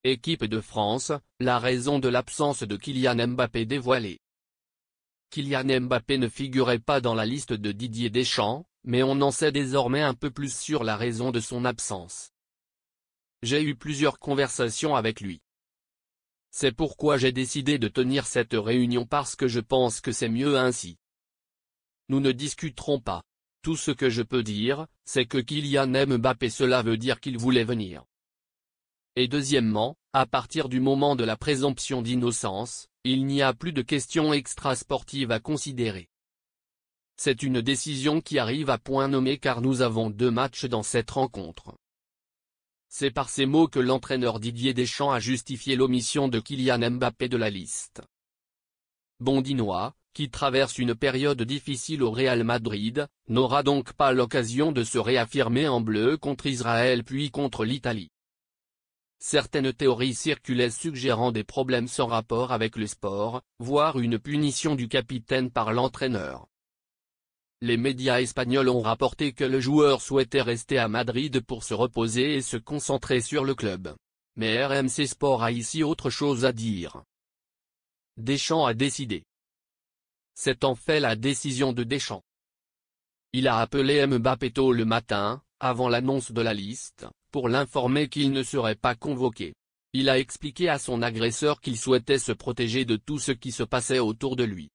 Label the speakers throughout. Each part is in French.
Speaker 1: Équipe de France, la raison de l'absence de Kylian Mbappé dévoilée. Kylian Mbappé ne figurait pas dans la liste de Didier Deschamps, mais on en sait désormais un peu plus sur la raison de son absence. J'ai eu plusieurs conversations avec lui. C'est pourquoi j'ai décidé de tenir cette réunion parce que je pense que c'est mieux ainsi. Nous ne discuterons pas. Tout ce que je peux dire, c'est que Kylian Mbappé, cela veut dire qu'il voulait venir. Et deuxièmement, à partir du moment de la présomption d'innocence, il n'y a plus de questions extrasportives à considérer. C'est une décision qui arrive à point nommé car nous avons 2 matchs dans cette rencontre. C'est par ces mots que l'entraîneur Didier Deschamps a justifié l'omission de Kylian Mbappé de la liste. Bondinois, qui traverse une période difficile au Real Madrid, n'aura donc pas l'occasion de se réaffirmer en bleu contre Israël puis contre l'Italie. Certaines théories circulaient suggérant des problèmes sans rapport avec le sport, voire une punition du capitaine par l'entraîneur. Les médias espagnols ont rapporté que le joueur souhaitait rester à Madrid pour se reposer et se concentrer sur le club. Mais RMC Sport a ici autre chose à dire. Deschamps a décidé. C'est en fait la décision de Deschamps. Il a appelé Mbappé tôt le matin, avant l'annonce de la liste, pour l'informer qu'il ne serait pas convoqué. Il a expliqué à son agresseur qu'il souhaitait se protéger de tout ce qui se passait autour de lui.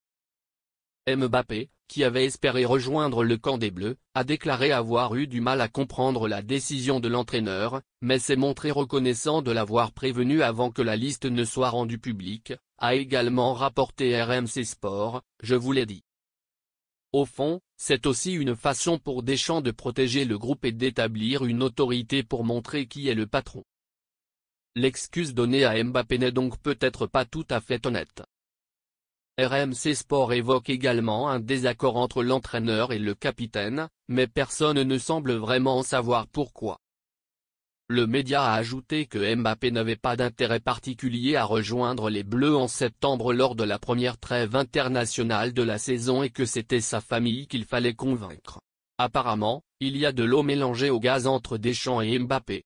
Speaker 1: Mbappé, qui avait espéré rejoindre le camp des Bleus, a déclaré avoir eu du mal à comprendre la décision de l'entraîneur, mais s'est montré reconnaissant de l'avoir prévenu avant que la liste ne soit rendue publique, a également rapporté RMC Sport, je vous l'ai dit. Au fond, c'est aussi une façon pour Deschamps de protéger le groupe et d'établir une autorité pour montrer qui est le patron. L'excuse donnée à Mbappé n'est donc peut-être pas tout à fait honnête. RMC Sport évoque également un désaccord entre l'entraîneur et le capitaine, mais personne ne semble vraiment savoir pourquoi. Le média a ajouté que Mbappé n'avait pas d'intérêt particulier à rejoindre les Bleus en septembre lors de la première trêve internationale de la saison et que c'était sa famille qu'il fallait convaincre. Apparemment, il y a de l'eau mélangée au gaz entre Deschamps et Mbappé.